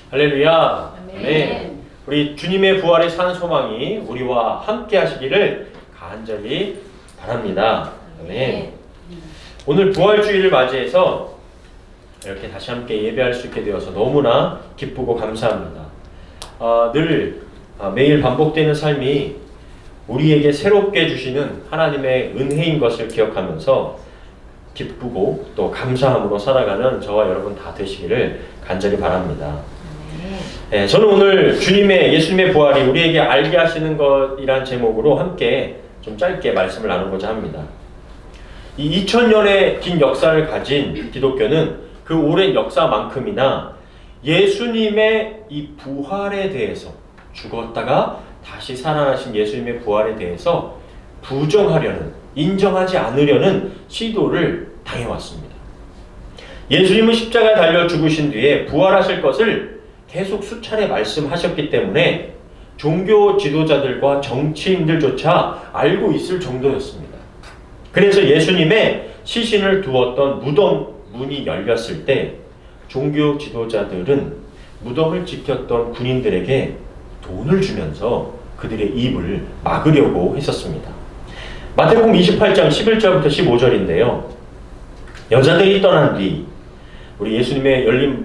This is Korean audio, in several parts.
할렐루야. 아멘. 우리 주님의 부활에 사는 소망이 우리와 함께 하시기를 간절히 바랍니다. 아멘. 오늘 부활주일을 맞이해서 이렇게 다시 함께 예배할 수 있게 되어서 너무나 기쁘고 감사합니다. 매일 반복되는 삶이 우리에게 새롭게 주시는 하나님의 은혜인 것을 기억하면서 기쁘고 또 감사함으로 살아가는 저와 여러분 다 되시기를 간절히 바랍니다. 네, 저는 오늘 예수님의 부활이 우리에게 알게 하시는 것이란 제목으로 함께 좀 짧게 말씀을 나누고자 합니다. 이 2000년의 긴 역사를 가진 기독교는 그 오랜 역사만큼이나 예수님의 이 부활에 대해서, 죽었다가 다시 살아나신 예수님의 부활에 대해서 부정하려는, 인정하지 않으려는 시도를 당해왔습니다. 예수님은 십자가에 달려 죽으신 뒤에 부활하실 것을 계속 수차례 말씀하셨기 때문에 종교 지도자들과 정치인들조차 알고 있을 정도였습니다. 그래서 예수님의 시신을 두었던 무덤 문이 열렸을 때 종교 지도자들은 무덤을 지켰던 군인들에게 돈을 주면서 그들의 입을 막으려고 했었습니다. 마태복음 28장 11절부터 15절인데요. 여자들이 떠난 뒤 우리 예수님의 열린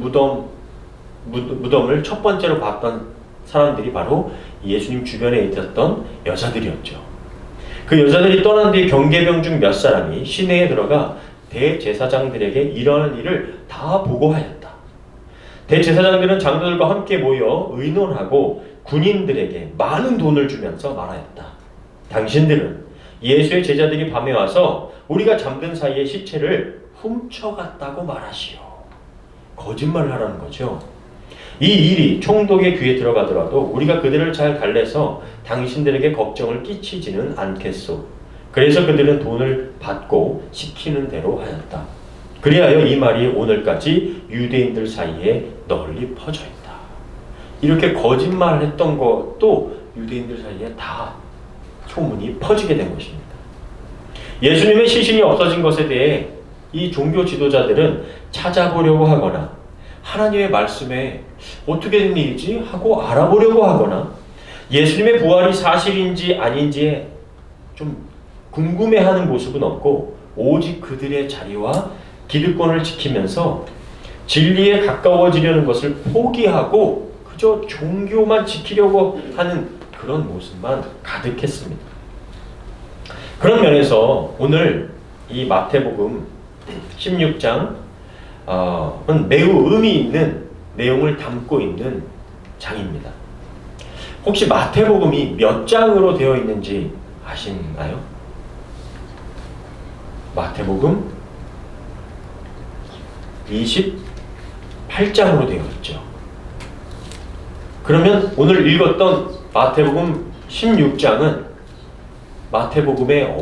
무덤을 첫 번째로 봤던 사람들이 바로 예수님 주변에 있었던 여자들이었죠. 그 여자들이 떠난 뒤 경계병 중 몇 사람이 시내에 들어가 대제사장들에게 일어난 일을 다 보고하였다. 대제사장들은 장로들과 함께 모여 의논하고 군인들에게 많은 돈을 주면서 말하였다. 당신들은 예수의 제자들이 밤에 와서 우리가 잠든 사이에 시체를 훔쳐갔다고 말하시오. 거짓말을 하라는 거죠. 이 일이 총독의 귀에 들어가더라도 우리가 그들을 잘 달래서 당신들에게 걱정을 끼치지는 않겠소. 그래서 그들은 돈을 받고 시키는 대로 하였다. 그리하여 이 말이 오늘까지 유대인들 사이에 널리 퍼져 있다. 이렇게 거짓말을 했던 것도 유대인들 사이에 다 소문이 퍼지게 된 것입니다. 예수님의 시신이 없어진 것에 대해 이 종교 지도자들은 찾아보려고 하거나 하나님의 말씀에 어떻게 된 일이지 하고 알아보려고 하거나 예수님의 부활이 사실인지 아닌지에 좀 궁금해하는 모습은 없고 오직 그들의 자리와 기득권을 지키면서 진리에 가까워지려는 것을 포기하고 그저 종교만 지키려고 하는 그런 모습만 가득했습니다. 그런 면에서 오늘 이 마태복음 16장은 매우 의미 있는 내용을 담고 있는 장입니다. 혹시 마태복음이 몇 장으로 되어 있는지 아시나요? 마태복음 28장으로 되어 있죠. 그러면 오늘 읽었던 마태복음 16장은 마태복음의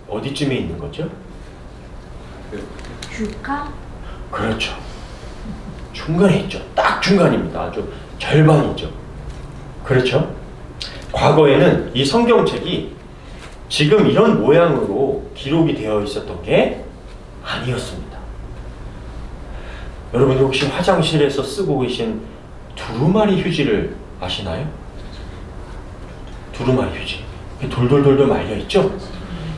어디쯤에 있는 거죠? 주가? 그렇죠. 중간에 있죠. 딱 중간입니다. 아주 절반이죠. 그렇죠? 과거에는 이 성경책이 지금 이런 모양으로 기록이 되어 있었던 게 아니었습니다. 여러분들 혹시 화장실에서 쓰고 계신 두루마리 휴지를 아시나요? 두루마리 휴지. 돌돌돌돌 말려 있죠?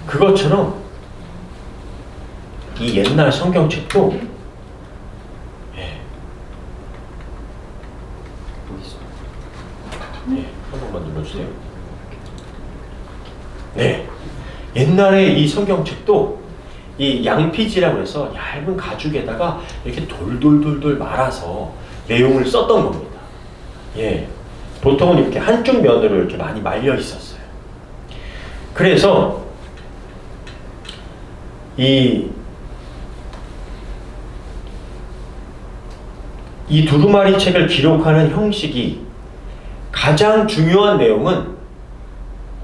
그것처럼 이 옛날 성경책도 한 번만 눌러주세요. 네, 옛날에 이 성경책도 이 양피지라고 해서 얇은 가죽에다가 이렇게 돌돌돌돌 말아서 내용을 썼던 겁니다. 예, 보통은 이렇게 한쪽 면으로 이렇게 많이 말려 있었어요. 그래서 이 두루마리 책을 기록하는 형식이 가장 중요한 내용은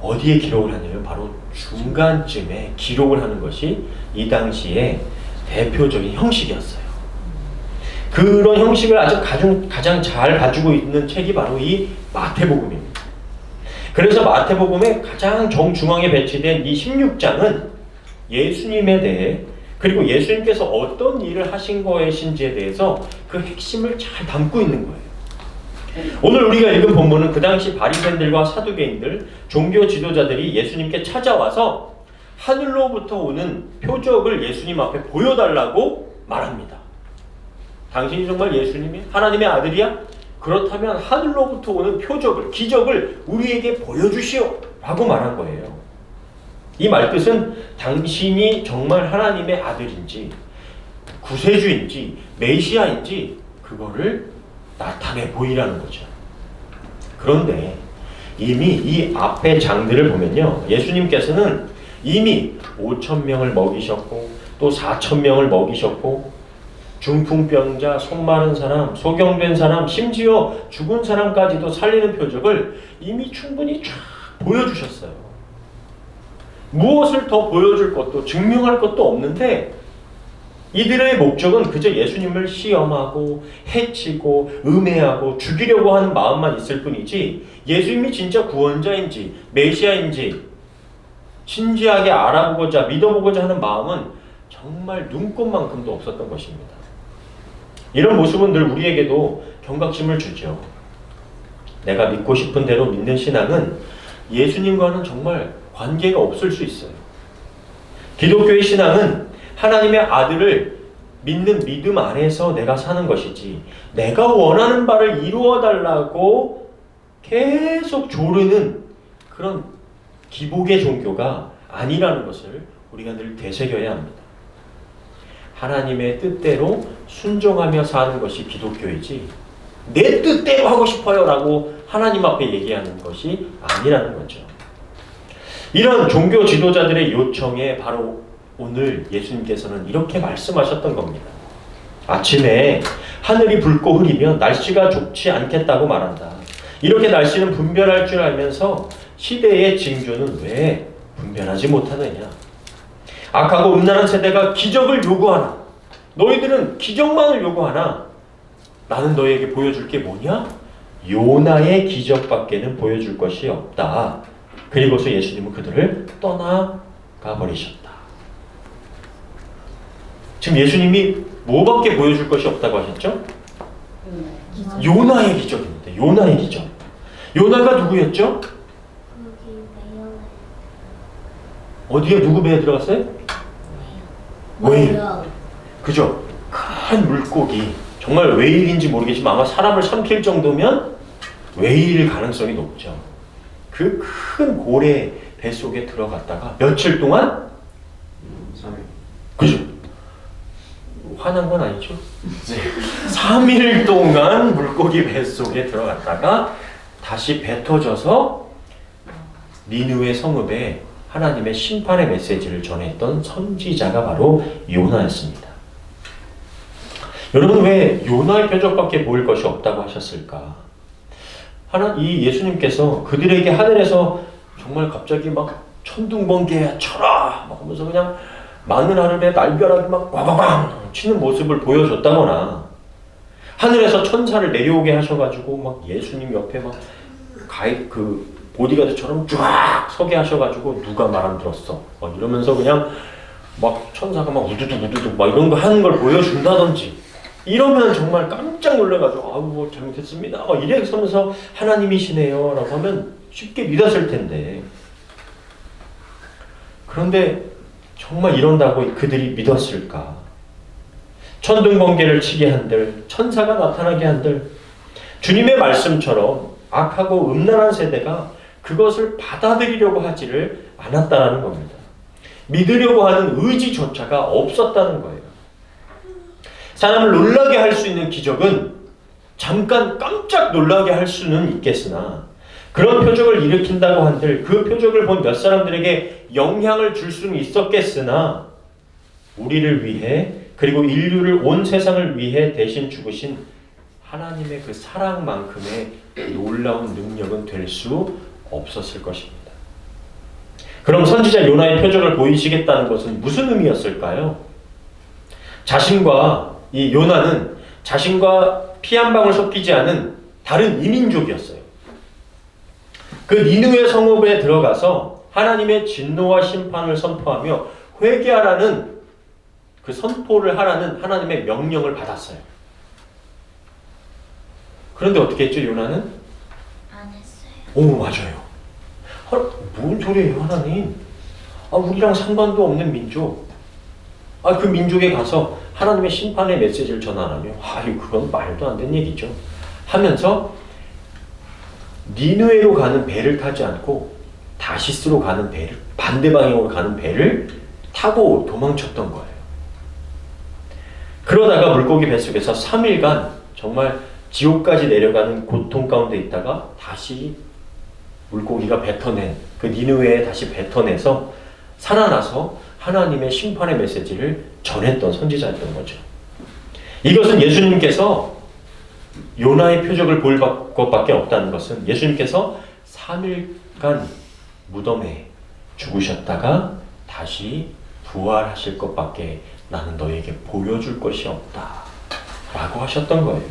어디에 기록을 하냐면 바로 중간쯤에 기록을 하는 것이 이 당시의 대표적인 형식이었어요. 그런 형식을 가장 잘 가지고 있는 책이 바로 이 마태복음입니다. 그래서 마태복음의 가장 정중앙에 배치된 이 16장은 예수님에 대해 그리고 예수님께서 어떤 일을 하신 것인지에 대해서 그 핵심을 잘 담고 있는 거예요. 오늘 우리가 읽은 본문은 그 당시 바리새인들과 사두개인들, 종교 지도자들이 예수님께 찾아와서 하늘로부터 오는 표적을 예수님 앞에 보여달라고 말합니다. 당신이 정말 예수님이 하나님의 아들이야? 그렇다면 하늘로부터 오는 표적을, 기적을 우리에게 보여주시오 라고 말한 거예요. 이 말뜻은 당신이 정말 하나님의 아들인지 구세주인지 메시아인지 그거를 나타내 보이라는 거죠. 그런데 이미 이 앞의 장들을 보면요, 예수님께서는 이미 5,000명을 먹이셨고 또 4,000명을 먹이셨고 중풍병자, 손 마른 사람, 소경된 사람, 심지어 죽은 사람까지도 살리는 표적을 이미 충분히 쫙 보여주셨어요. 무엇을 더 보여줄 것도 증명할 것도 없는데 이들의 목적은 그저 예수님을 시험하고 해치고 음해하고 죽이려고 하는 마음만 있을 뿐이지 예수님이 진짜 구원자인지 메시아인지 진지하게 알아보고자 믿어보고자 하는 마음은 정말 눈꼽만큼도 없었던 것입니다. 이런 모습은 늘 우리에게도 경각심을 주죠. 내가 믿고 싶은 대로 믿는 신앙은 예수님과는 정말 관계가 없을 수 있어요. 기독교의 신앙은 하나님의 아들을 믿는 믿음 안에서 내가 사는 것이지 내가 원하는 바를 이루어 달라고 계속 조르는 그런 기복의 종교가 아니라는 것을 우리가 늘 되새겨야 합니다. 하나님의 뜻대로 순종하며 사는 것이 기독교이지 내 뜻대로 하고 싶어요 라고 하나님 앞에 얘기하는 것이 아니라는 거죠. 이런 종교 지도자들의 요청에 바로 오늘 예수님께서는 이렇게 말씀하셨던 겁니다. 아침에 하늘이 붉고 흐리면 날씨가 좋지 않겠다고 말한다. 이렇게 날씨는 분별할 줄 알면서 시대의 징조는 왜 분별하지 못하느냐. 악하고 음란한 세대가 기적을 요구하나. 너희들은 기적만을 요구하나. 나는 너희에게 보여줄 게 뭐냐? 요나의 기적밖에는 보여줄 것이 없다. 그리고서 예수님은 그들을 떠나가 버리셨다. 지금 예수님이 뭐밖에 보여줄 것이 없다고 하셨죠? 요나의 기적입니다. 요나의 기적. 요나가 누구였죠? 어디에 누구 배에 들어갔어요? 웨일. 그죠? 큰 물고기. 정말 웨일인지 모르겠지만 아마 사람을 삼킬 정도면 웨일 가능성이 높죠. 그 큰 고래 뱃속에 들어갔다가 며칠 동안 3일. 그죠? 화난 건 아니죠? 3일 동안 물고기 뱃속에 들어갔다가 다시 뱉어져서 니느웨 성읍에 하나님의 심판의 메시지를 전했던 선지자가 바로 요나였습니다. 여러분, 왜 요나의 표적밖에 보일 것이 없다고 하셨을까? 이 예수님께서 그들에게 하늘에서 정말 갑자기 막 천둥번개야 쳐라 막 하면서 그냥 마늘하늘에 날벼락이 막 와바방 치는 모습을 보여줬다거나 하늘에서 천사를 내려오게 하셔가지고 막 예수님 옆에 막 보디가드처럼 쫙 서게 하셔가지고 누가 말 안 들었어 막 이러면서 그냥 막 천사가 막 우두둑 막 이런 거 하는 걸 보여준다든지 이러면 정말 깜짝 놀라가지고 아우 뭐 잘못했습니다 막 이래서면서 하나님이시네요 라고 하면 쉽게 믿었을 텐데 그런데 정말 이런다고 그들이 믿었을까? 천둥번개를 치게 한들 천사가 나타나게 한들 주님의 말씀처럼 악하고 음란한 세대가 그것을 받아들이려고 하지를 않았다는 겁니다. 믿으려고 하는 의지조차가 없었다는 거예요. 사람을 놀라게 할 수 있는 기적은 잠깐 깜짝 놀라게 할 수는 있겠으나 그런 표적을 일으킨다고 한들 그 표적을 본 몇 사람들에게 영향을 줄 수는 있었겠으나 우리를 위해 그리고 인류를 온 세상을 위해 대신 죽으신 하나님의 그 사랑만큼의 놀라운 능력은 될 수 없었을 것입니다. 그럼 선지자 요나의 표적을 보이시겠다는 것은 무슨 의미였을까요? 이 요나는 자신과 피 한 방울 섞이지 않은 다른 이민족이었어요. 그 니느웨 성읍에 들어가서 하나님의 진노와 심판을 선포하며 회개하라는 그 선포를 하라는 하나님의 명령을 받았어요. 그런데 어떻게 했죠? 요나는? 안 했어요. 오, 맞아요. 뭔 소리예요, 하나님? 우리랑 상관도 없는 민족. 그 민족에 가서 하나님의 심판의 메시지를 전하라며. 그건 말도 안 되는 얘기죠. 하면서 니느웨로 가는 배를 타지 않고 다시스로 가는 배를, 반대 방향으로 가는 배를 타고 도망쳤던 거예요. 그러다가 물고기 뱃속에서 3일간 정말 지옥까지 내려가는 고통 가운데 있다가 다시 물고기가 뱉어낸 그 니느웨에 다시 뱉어내서 살아나서 하나님의 심판의 메시지를 전했던 선지자였던 거죠. 이것은 예수님께서 요나의 표적을 보일 것밖에 없다는 것은 예수님께서 3일간 무덤에 죽으셨다가 다시 부활하실 것밖에 나는 너에게 보여줄 것이 없다 라고 하셨던 거예요.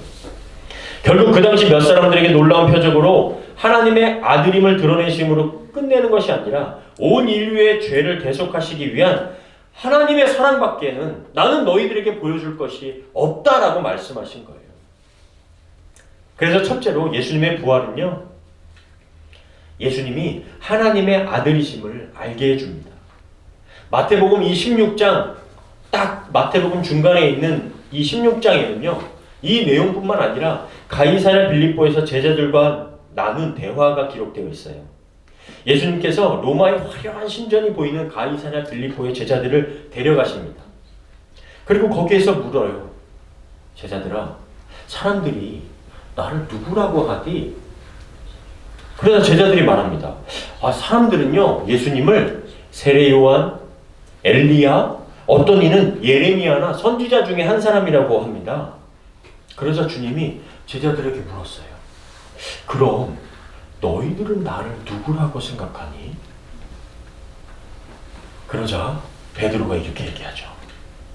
결국 그 당시 몇 사람들에게 놀라운 표적으로 하나님의 아들임을 드러내심으로 끝내는 것이 아니라 온 인류의 죄를 대속하시기 위한 하나님의 사랑밖에는 나는 너희들에게 보여줄 것이 없다라고 말씀하신 거예요. 그래서 첫째로 예수님의 부활은요, 예수님이 하나님의 아들이심을 알게 해줍니다. 마태복음 이 16장, 딱 마태복음 중간에 있는 이 16장에는요, 이 내용뿐만 아니라 가이사랴 빌립보에서 제자들과 나눈 대화가 기록되어 있어요. 예수님께서 로마의 화려한 신전이 보이는 가이사랴 빌립보의 제자들을 데려가십니다. 그리고 거기에서 물어요. 제자들아, 사람들이 나를 누구라고 하디? 그러자 제자들이 말합니다. 사람들은요, 예수님을 세례 요한, 엘리야, 어떤 이는 예레미야나 선지자 중에 한 사람이라고 합니다. 그러자 주님이 제자들에게 물었어요. 그럼 너희들은 나를 누구라고 생각하니? 그러자 베드로가 이렇게 얘기하죠.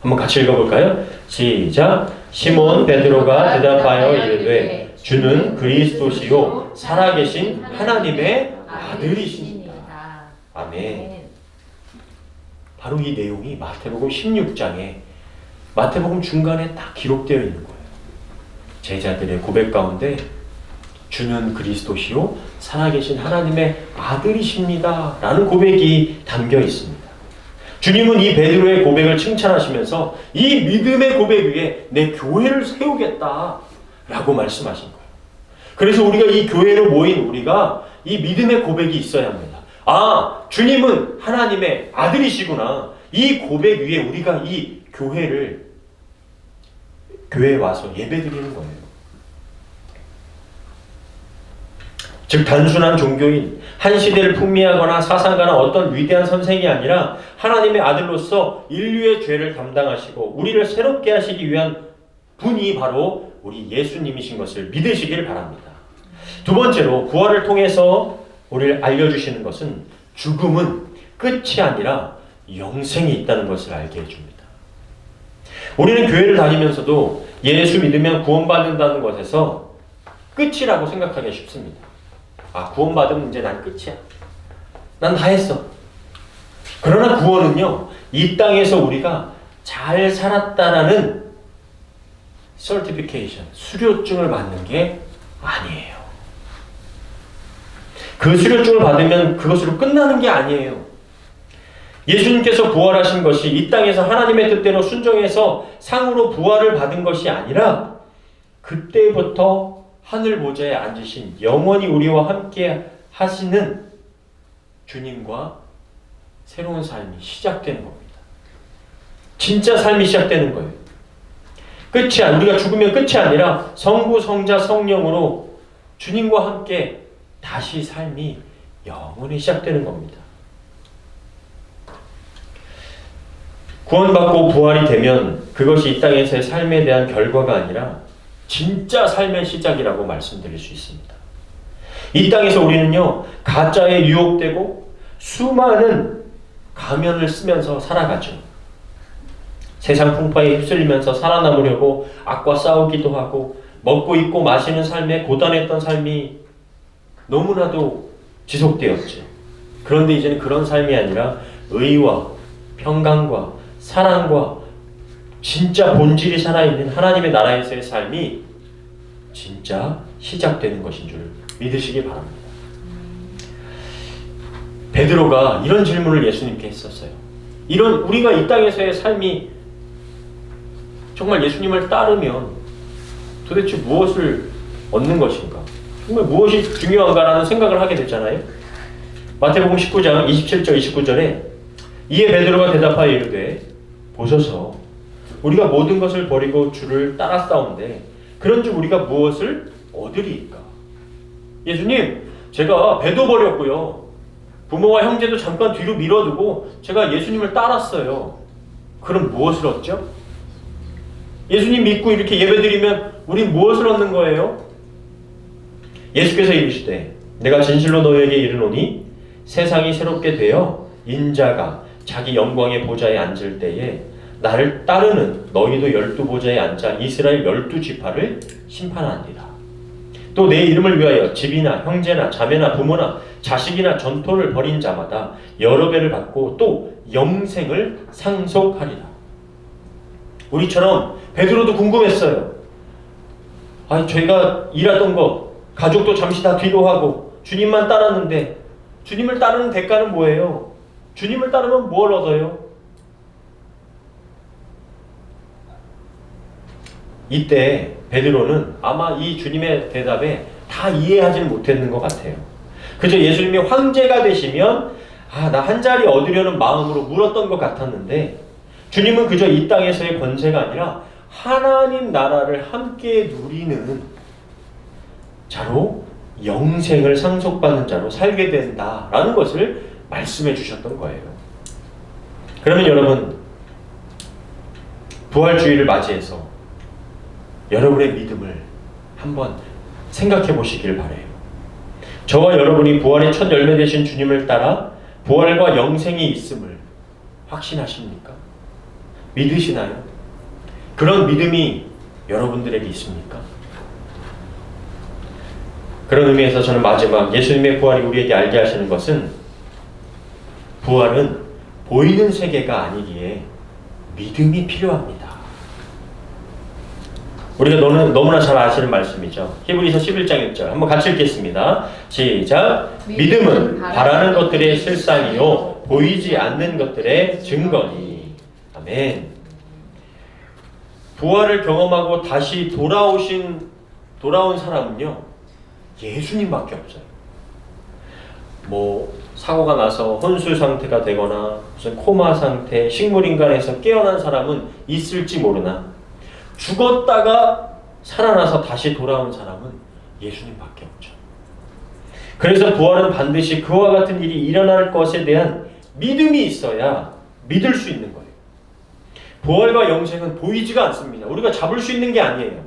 한번 같이 읽어볼까요? 시작. 시몬 베드로가 대답하여 이르되 주는 그리스도시요 살아계신 하나님의 아들이십니다. 아멘. 바로 이 내용이 마태복음 16장에 마태복음 중간에 딱 기록되어 있는 거예요. 제자들의 고백 가운데 주는 그리스도시요 살아계신 하나님의 아들이십니다 라는 고백이 담겨 있습니다. 주님은 이 베드로의 고백을 칭찬하시면서 이 믿음의 고백 위에 내 교회를 세우겠다 라고 말씀하신 거예요. 그래서 우리가 이 교회로 모인 우리가 이 믿음의 고백이 있어야 합니다. 주님은 하나님의 아들이시구나. 이 고백 위에 우리가 이 교회에 와서 예배드리는 거예요. 즉 단순한 종교인, 한 시대를 풍미하거나 사상가나 어떤 위대한 선생이 아니라 하나님의 아들로서 인류의 죄를 담당하시고 우리를 새롭게 하시기 위한 분이 바로 우리 예수님이신 것을 믿으시길 바랍니다. 두 번째로 부활을 통해서 우리를 알려주시는 것은 죽음은 끝이 아니라 영생이 있다는 것을 알게 해줍니다. 우리는 교회를 다니면서도 예수 믿으면 구원받는다는 것에서 끝이라고 생각하기 쉽습니다. 구원받으면 이제 난 끝이야. 난 다 했어. 그러나 구원은요, 이 땅에서 우리가 잘 살았다라는 certification, 수료증을 받는 게 아니에요. 그 수료증을 받으면 그것으로 끝나는 게 아니에요. 예수님께서 부활하신 것이 이 땅에서 하나님의 뜻대로 순종해서 상으로 부활을 받은 것이 아니라 그때부터 하늘 보좌에 앉으신 영원히 우리와 함께 하시는 주님과 새로운 삶이 시작되는 겁니다. 진짜 삶이 시작되는 거예요. 우리가 죽으면 끝이 아니라 성부, 성자, 성령으로 주님과 함께 다시 삶이 영원히 시작되는 겁니다. 구원받고 부활이 되면 그것이 이 땅에서의 삶에 대한 결과가 아니라 진짜 삶의 시작이라고 말씀드릴 수 있습니다. 이 땅에서 우리는요, 가짜에 유혹되고 수많은 가면을 쓰면서 살아가죠. 세상 풍파에 휩쓸리면서 살아남으려고 악과 싸우기도 하고 먹고 입고 마시는 삶에 고단했던 삶이 너무나도 지속되었죠. 그런데 이제는 그런 삶이 아니라 의와 평강과 사랑과 진짜 본질이 살아있는 하나님의 나라에서의 삶이 진짜 시작되는 것인 줄 믿으시기 바랍니다. 베드로가 이런 질문을 예수님께 했었어요. 이런 우리가 이 땅에서의 삶이 정말 예수님을 따르면 도대체 무엇을 얻는 것인가? 정말 무엇이 중요한가라는 생각을 하게 되잖아요. 마태복음 19장 27절 29절에 이에 베드로가 대답하여 이르되 보소서 우리가 모든 것을 버리고 주를 따랐사온데 그런즉 우리가 무엇을 얻으리이까? 예수님, 제가 배도 버렸고요. 부모와 형제도 잠깐 뒤로 밀어두고 제가 예수님을 따랐어요. 그럼 무엇을 얻죠? 예수님 믿고 이렇게 예배드리면 우린 무엇을 얻는 거예요? 예수께서 이르시되 내가 진실로 너희에게 이르노니 세상이 새롭게 되어 인자가 자기 영광의 보좌에 앉을 때에 나를 따르는 너희도 12보좌에 앉아 이스라엘 12지파를 심판하니라. 또 내 이름을 위하여 집이나 형제나 자매나 부모나 자식이나 전토를 벌인 자마다 여러 배를 받고 또 영생을 상속하리라. 우리처럼 베드로도 궁금했어요. 아니 저희가 일하던 거 가족도 잠시 다 뒤로 하고 주님만 따랐는데 주님을 따르는 대가는 뭐예요? 주님을 따르면 뭘 얻어요? 이때 베드로는 아마 이 주님의 대답에 다 이해하지는 못했는 것 같아요. 그저 예수님이 황제가 되시면 나 한 자리 얻으려는 마음으로 물었던 것 같았는데 주님은 그저 이 땅에서의 권세가 아니라 하나님 나라를 함께 누리는 자로 영생을 상속받는 자로 살게 된다라는 것을 말씀해 주셨던 거예요. 그러면 여러분 부활주의를 맞이해서 여러분의 믿음을 한번 생각해 보시길 바라요. 저와 여러분이 부활의 첫 열매 되신 주님을 따라 부활과 영생이 있음을 확신하십니까? 믿으시나요? 그런 믿음이 여러분들에게 있습니까? 그런 의미에서 저는 마지막 예수님의 부활이 우리에게 알게 하시는 것은 부활은 보이는 세계가 아니기에 믿음이 필요합니다. 우리가 너무나 잘 아시는 말씀이죠. 히브리서 11장 1절 한번 같이 읽겠습니다. 시작. 믿음은 바라는 것들의 실상이요 보이지 않는 것들의 증거니. 아멘. 부활을 경험하고 다시 돌아온 사람은요 예수님밖에 없어요. 뭐 사고가 나서 혼수 상태가 되거나 무슨 코마 상태, 식물인간에서 깨어난 사람은 있을지 모르나 죽었다가 살아나서 다시 돌아온 사람은 예수님밖에 없죠. 그래서 부활은 반드시 그와 같은 일이 일어날 것에 대한 믿음이 있어야 믿을 수 있는 거예요. 부활과 영생은 보이지가 않습니다. 우리가 잡을 수 있는 게 아니에요.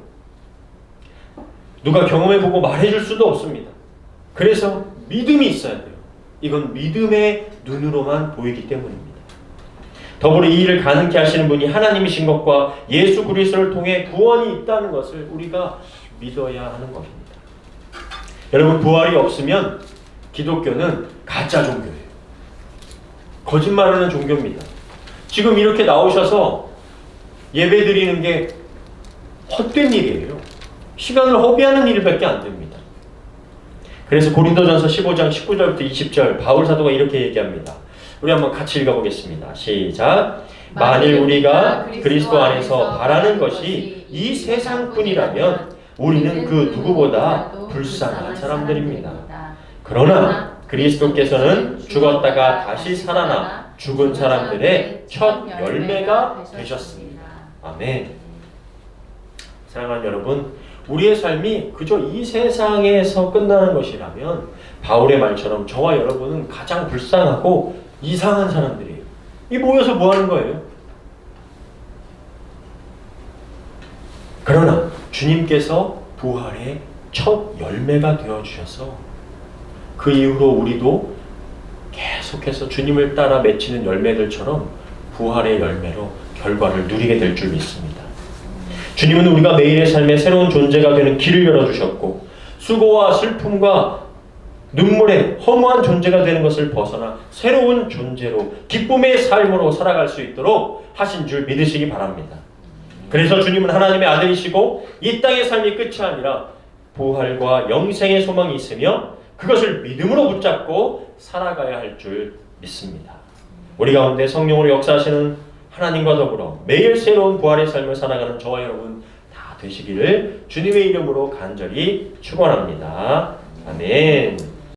누가 경험해보고 말해줄 수도 없습니다. 그래서 믿음이 있어야 돼요. 이건 믿음의 눈으로만 보이기 때문입니다. 더불어 이 일을 가능케 하시는 분이 하나님이신 것과 예수 그리스도를 통해 구원이 있다는 것을 우리가 믿어야 하는 것입니다. 여러분 부활이 없으면 기독교는 가짜 종교예요. 거짓말하는 종교입니다. 지금 이렇게 나오셔서 예배드리는 게 헛된 일이에요. 시간을 허비하는 일밖에 안 됩니다. 그래서 고린도전서 15장 19절부터 20절 바울 사도가 이렇게 얘기합니다. 우리 한번 같이 읽어보겠습니다. 시작. 만일 우리가 그리스도 안에서 바라는 것이 이 세상뿐이라면 우리는 그 누구보다 불쌍한 사람들입니다. 그러나 그리스도께서는 죽었다가 다시 살아나 죽은 사람들의 첫 열매가 되셨습니다. 아멘. 사랑하는 여러분, 우리의 삶이 그저 이 세상에서 끝나는 것이라면 바울의 말처럼 저와 여러분은 가장 불쌍하고 이상한 사람들이에요. 이 모여서 뭐 하는 거예요? 그러나 주님께서 부활의 첫 열매가 되어주셔서 그 이후로 우리도 계속해서 주님을 따라 맺히는 열매들처럼 부활의 열매로 결과를 누리게 될 줄 믿습니다. 주님은 우리가 매일의 삶에 새로운 존재가 되는 길을 열어주셨고 수고와 슬픔과 눈물의 허무한 존재가 되는 것을 벗어나 새로운 존재로 기쁨의 삶으로 살아갈 수 있도록 하신 줄 믿으시기 바랍니다. 그래서 주님은 하나님의 아들이시고 이 땅의 삶이 끝이 아니라 부활과 영생의 소망이 있으며 그것을 믿음으로 붙잡고 살아가야 할 줄 믿습니다. 우리 가운데 성령으로 역사하시는 하나님과 더불어 매일 새로운 부활의 삶을 살아가는 저와 여러분 다 되시기를 주님의 이름으로 간절히 축원합니다. 아멘.